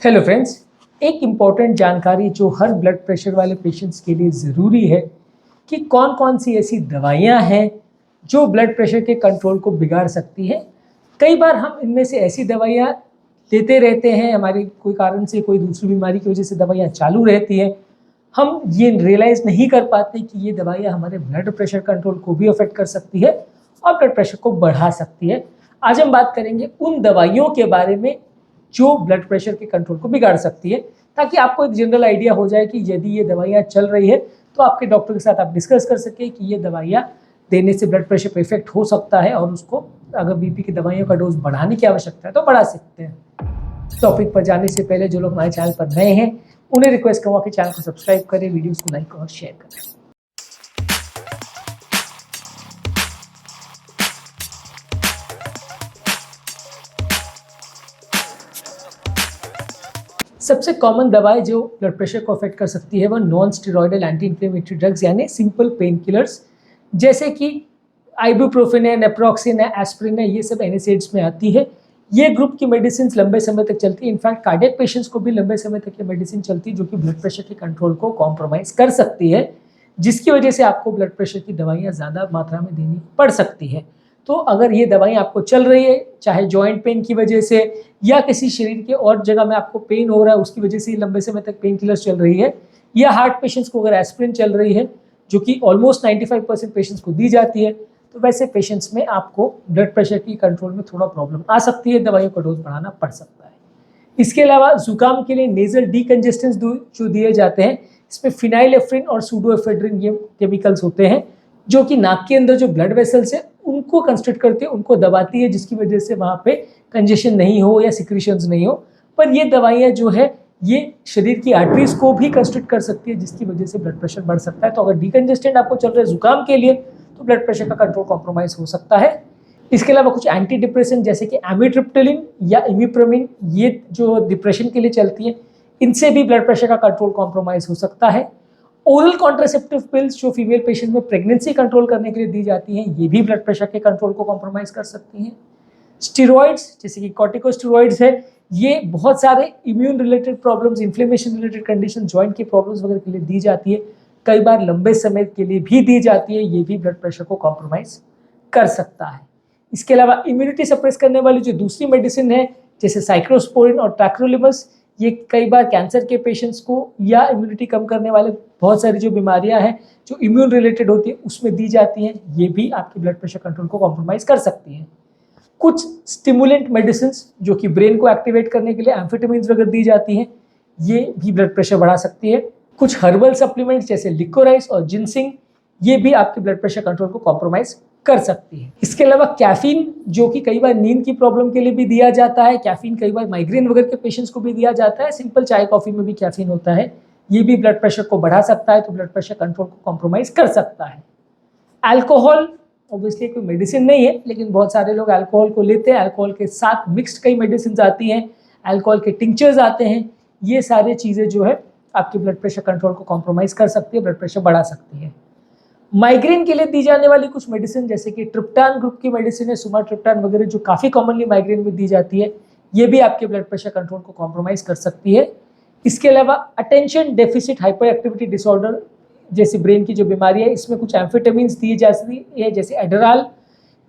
Hello friends, एक important जानकारी जो हर ब्लड प्रेशर वाले पेशेंट्स के लिए ज़रूरी है कि कौन कौन सी ऐसी दवाइयाँ हैं जो ब्लड प्रेशर के कंट्रोल को बिगाड़ सकती है। कई बार हम इनमें से ऐसी दवाइयाँ लेते रहते हैं, हमारी कोई कारण से, कोई दूसरी बीमारी की वजह से दवाइयाँ चालू रहती है, हम ये रियलाइज़ नहीं कर पाते कि ये दवाइयाँ हमारे ब्लड प्रेशर कंट्रोल को भी अफेक्ट कर सकती है और ब्लड प्रेशर को बढ़ा सकती है। आज हम बात करेंगे उन दवाइयों के बारे में जो ब्लड प्रेशर के कंट्रोल को बिगाड़ सकती है, ताकि आपको एक जनरल आइडिया हो जाए कि यदि ये दवाइयाँ चल रही है तो आपके डॉक्टर के साथ आप डिस्कस कर सकें कि ये दवाइयाँ देने से ब्लड प्रेशर पर इफेक्ट हो सकता है और उसको अगर बीपी की दवाइयों का डोज बढ़ाने की आवश्यकता है तो बढ़ा सकते हैं। टॉपिक पर जाने से पहले जो लोग हमारे चैनल पर नए हैं उन्हें रिक्वेस्ट करूँगा कि चैनल को सब्सक्राइब करें, वीडियोज़ को लाइक और शेयर करें। सबसे कॉमन दवाई जो ब्लड प्रेशर को अफेक्ट कर सकती है वो non steroidal anti inflammatory drugs यानी सिंपल पेन किलर्स, जैसे कि आइबुप्रोफेन है, नेप्रोक्सिन है, एस्प्रिन है, ये सब एनएसएइड्स में आती है। ये ग्रुप की मेडिसिन लंबे समय तक चलती है। इनफैक्ट कार्डियक पेशेंट्स को भी लंबे समय तक ये मेडिसिन चलती है जो कि ब्लड प्रेशर के कंट्रोल को कॉम्प्रोमाइज़ कर सकती है, जिसकी वजह से आपको ब्लड प्रेशर की दवाइयाँ ज़्यादा मात्रा में देनी पड़ सकती है। तो अगर ये दवाइयाँ आपको चल रही है, चाहे जॉइंट पेन की वजह से या किसी शरीर के और जगह में आपको पेन हो रहा है उसकी वजह से लंबे समय तक पेन किलर्स चल रही है, या हार्ट पेशेंट्स को अगर एस्प्रिन चल रही है जो कि ऑलमोस्ट 95% पेशेंट्स को दी जाती है, तो वैसे पेशेंट्स में आपको ब्लड प्रेशर की कंट्रोल में थोड़ा प्रॉब्लम आ सकती है, दवाइयों का डोज बढ़ाना पड़ सकता है। इसके अलावा जुकाम के लिए नेजल डीकंजेस्टेंस जो दिए जाते हैं, इसमें फिनाइलेफ्रिन और सूडोएफेड्रिन ये केमिकल्स होते हैं जो कि नाक के अंदर जो ब्लड वेसल्स है उनको कंस्ट्रिक्ट करती है, उनको दबाती है, जिसकी वजह से वहाँ पे कंजेशन नहीं हो या सिक्रीशंस नहीं हो। पर ये दवाइयाँ जो है ये शरीर की आर्टरीज को भी कंस्ट्रिक्ट कर सकती है, जिसकी वजह से ब्लड प्रेशर बढ़ सकता है। तो अगर डीकंजेस्टेंट आपको चल रहा है जुकाम के लिए तो ब्लड प्रेशर का कंट्रोल कॉम्प्रोमाइज हो सकता है। इसके अलावा कुछ एंटी डिप्रेसेंट जैसे कि एमिट्रिप्टिलिन या इमिप्रोमिन, ये जो डिप्रेशन के लिए चलती है, इनसे भी ब्लड प्रेशर का कंट्रोल कॉम्प्रोमाइज हो सकता है। ओरल कॉन्ट्रासेप्टिव पिल्स जो फीमेल पेशेंट में प्रेगनेंसी कंट्रोल करने के लिए दी जाती हैं, ये भी ब्लड प्रेशर के कंट्रोल को कॉम्प्रोमाइज कर सकती हैं। स्टेरॉइड्स जैसे कि कॉर्टिकोस्टेरॉइड्स है, ये बहुत सारे immune related problems, inflammation related condition, joint की प्रॉब्लम्स वगैरह के लिए दी जाती है, कई बार लंबे समय के लिए भी दी जाती है, ये भी ब्लड प्रेशर को कॉम्प्रोमाइज कर सकता है। इसके अलावा इम्यूनिटी सप्रेस करने वाली जो दूसरी मेडिसिन है जैसे साइक्लोस्पोरिन और टैक्रोलिमस, ये कई बार कैंसर के पेशेंट्स को या इम्यूनिटी कम करने वाले बहुत सारी जो बीमारियां हैं जो इम्यून रिलेटेड होती है उसमें दी जाती हैं, ये भी आपके ब्लड प्रेशर कंट्रोल को कॉम्प्रोमाइज़ कर सकती हैं। कुछ स्टिमुलेंट मेडिसिन जो कि ब्रेन को एक्टिवेट करने के लिए एम्फेटामिन वगैरह दी जाती हैं, ये भी ब्लड प्रेशर बढ़ा सकती है। कुछ हर्बल सप्लीमेंट्स जैसे लिकोराइस और जिनसिंग, ये भी आपके ब्लड प्रेशर कंट्रोल को कॉम्प्रोमाइज़ कर सकती है। इसके अलावा कैफीन जो कि कई बार नींद की प्रॉब्लम के लिए भी दिया जाता है, कैफीन कई बार माइग्रेन वगैरह के पेशेंट्स को भी दिया जाता है, सिंपल चाय कॉफ़ी में भी कैफीन होता है, ये भी ब्लड प्रेशर को बढ़ा सकता है, तो ब्लड प्रेशर कंट्रोल को कॉम्प्रोमाइज़ कर सकता है। अल्कोहल ऑब्वियसली कोई मेडिसिन नहीं है, लेकिन बहुत सारे लोग अल्कोहल को लेते हैं, अल्कोहल के साथ मिक्स्ड कई मेडिसिन आती हैं, अल्कोहल के टिंक्चर्स आते हैं, ये सारी चीज़ें जो है आपके ब्लड प्रेशर कंट्रोल को कॉम्प्रोमाइज़ कर सकती है, ब्लड प्रेशर बढ़ा सकती है। माइग्रेन के लिए दी जाने वाली कुछ मेडिसिन जैसे कि ट्रिप्टान ग्रुप की मेडिसिन है, सुमाट्रिप्टान वगैरह, जो काफ़ी कॉमनली माइग्रेन में दी जाती है, ये भी आपके ब्लड प्रेशर कंट्रोल को कॉम्प्रोमाइज़ कर सकती है। इसके अलावा attention deficit hyper activity disorder जैसी ब्रेन की जो बीमारी है, इसमें कुछ एम्फेटामिन्स दी जाती है जैसे एडराल,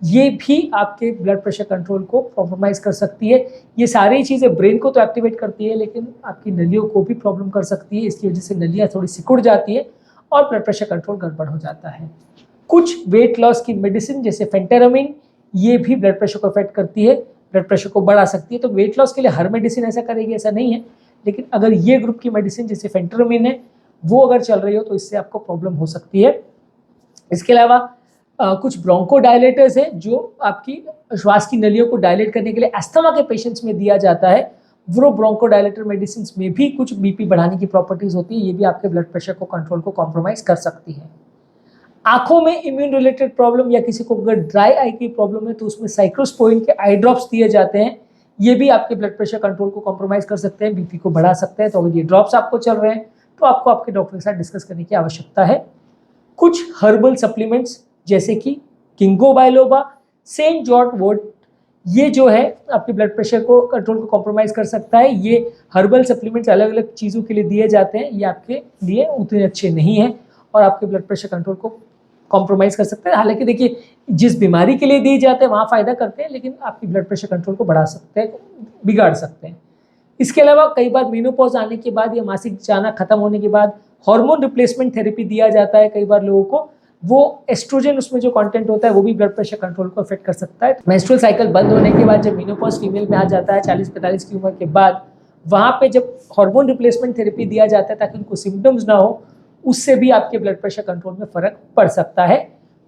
ये भी आपके ब्लड प्रेशर कंट्रोल को कॉम्प्रोमाइज़ कर सकती है। ये सारी चीज़ें ब्रेन को तो एक्टिवेट करती है लेकिन आपकी नलियों को भी प्रॉब्लम कर सकती है, इसकी वजह से नलियाँ थोड़ी सिकुड़ जाती है और ब्लड प्रेशर कंट्रोल गड़बड़ हो जाता है। कुछ वेट लॉस की मेडिसिन जैसे फेंटेरामिन, ये भी ब्लड प्रेशर को अफेक्ट करती है, ब्लड प्रेशर को बढ़ा सकती है। तो वेट लॉस के लिए हर मेडिसिन ऐसा करेगी ऐसा नहीं है, लेकिन अगर ये ग्रुप की मेडिसिन जैसे फेंटेरामिन है वो अगर चल रही हो तो इससे आपको प्रॉब्लम हो सकती है। इसके अलावा कुछ ब्रोंकोडायलेटर्स है जो आपकी श्वास की नलियों को डायलेट करने के लिए अस्थमा के पेशेंट्स में दिया जाता है, वो ब्रोंकोडायलेटर मेडिसिन में भी कुछ बीपी बढ़ाने की प्रॉपर्टीज होती है, ये भी आपके ब्लड प्रेशर को कंट्रोल को कॉम्प्रोमाइज़ कर सकती है। आंखों में इम्यून रिलेटेड प्रॉब्लम या किसी को अगर ड्राई आई की प्रॉब्लम है तो उसमें साइक्लोस्पोरिन के आई ड्रॉप्स दिए जाते हैं, ये भी आपके ब्लड प्रेशर कंट्रोल को कॉम्प्रोमाइज़ कर सकते हैं, बीपी को बढ़ा सकते हैं। तो अगर ये ड्रॉप्स आपको चल रहे हैं तो आपको आपके डॉक्टर के साथ डिस्कस करने की आवश्यकता है। कुछ हर्बल सप्लीमेंट्स जैसे कि किंगो बाइलोबा, सेंट जॉर्ज वोट, ये जो है आपके ब्लड प्रेशर को कंट्रोल को कॉम्प्रोमाइज़ कर सकता है। ये हर्बल सप्लीमेंट्स अलग अलग चीज़ों के लिए दिए जाते हैं, ये आपके लिए उतने अच्छे नहीं हैं और आपके ब्लड प्रेशर कंट्रोल को कॉम्प्रोमाइज़ कर सकते हैं। हालांकि देखिए, जिस बीमारी के लिए दिए जाते हैं वहाँ फ़ायदा करते हैं, लेकिन आपकी ब्लड प्रेशर कंट्रोल को बढ़ा सकते हैं, बिगाड़ सकते हैं। इसके अलावा कई बार मेनोपॉज आने के बाद या मासिक जाना खत्म होने के बाद हार्मोन रिप्लेसमेंट थेरेपी दिया जाता है कई बार लोगों को। वो एस्ट्रोजन उसमें जो कंटेंट होता है वो भी ब्लड प्रेशर कंट्रोल को अफेक्ट कर सकता है। मेंस्ट्रुअल साइकिल बंद होने के बाद जब मेनोपॉज फीमेल में आ जाता है 40-45 की उम्र के बाद, वहाँ पे जब हार्मोन रिप्लेसमेंट थेरेपी दिया जाता है ताकि उनको सिम्टम्स ना हो, उससे भी आपके ब्लड प्रेशर कंट्रोल में फ़र्क पड़ सकता है।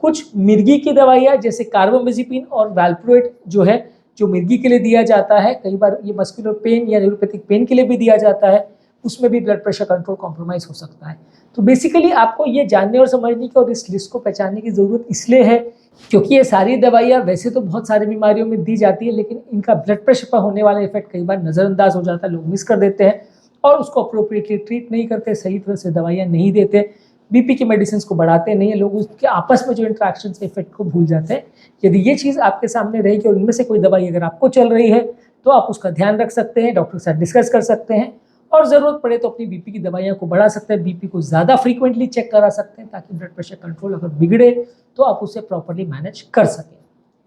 कुछ मिर्गी की दवाइयाँ जैसे कार्बामेज़ेपिन और वैल्प्रोएट जो है, जो मिर्गी के लिए दिया जाता है, कई बार ये मस्कुलर पेन या न्यूरोपैथिक पेन के लिए भी दिया जाता है, उसमें भी ब्लड प्रेशर कंट्रोल कॉम्प्रोमाइज़ हो सकता है। तो बेसिकली आपको ये जानने और समझने की और इस लिस्ट को पहचानने की ज़रूरत इसलिए है क्योंकि ये सारी दवाइयाँ वैसे तो बहुत सारी बीमारियों में दी जाती है, लेकिन इनका ब्लड प्रेशर पर होने वाला इफेक्ट कई बार नज़रअंदाज हो जाता है, लोग मिस कर देते हैं और उसको अप्रोप्रिएटली ट्रीट नहीं करते, सही तरह से दवाइयाँ नहीं देते, बीपी की मेडिसिन को बढ़ाते नहीं है, लोग उसके आपस में जो इंट्रैक्शन से इफेक्ट को भूल जाते हैं। यदि ये चीज़ आपके सामने रहेगी और इनमें से कोई दवाई अगर आपको चल रही है तो आप उसका ध्यान रख सकते हैं, डॉक्टर के साथ डिस्कस कर सकते हैं और ज़रूरत पड़े तो अपनी बीपी की दवाइयों को बढ़ा सकते हैं, बीपी को ज़्यादा फ्रीक्वेंटली चेक करा सकते हैं ताकि ब्लड प्रेशर कंट्रोल अगर बिगड़े तो आप उसे प्रॉपरली मैनेज कर सकें।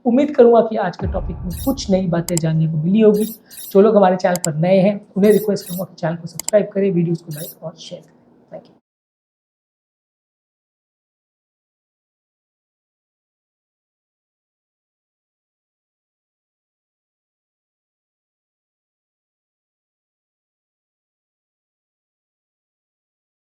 उम्मीद करूंगा कि आज के टॉपिक में कुछ नई बातें जानने को मिली होगी। जो लोग हमारे चैनल पर नए हैं उन्हें रिक्वेस्ट करूंगा कि चैनल को सब्सक्राइब करें, वीडियोज़ को लाइक और शेयर करें।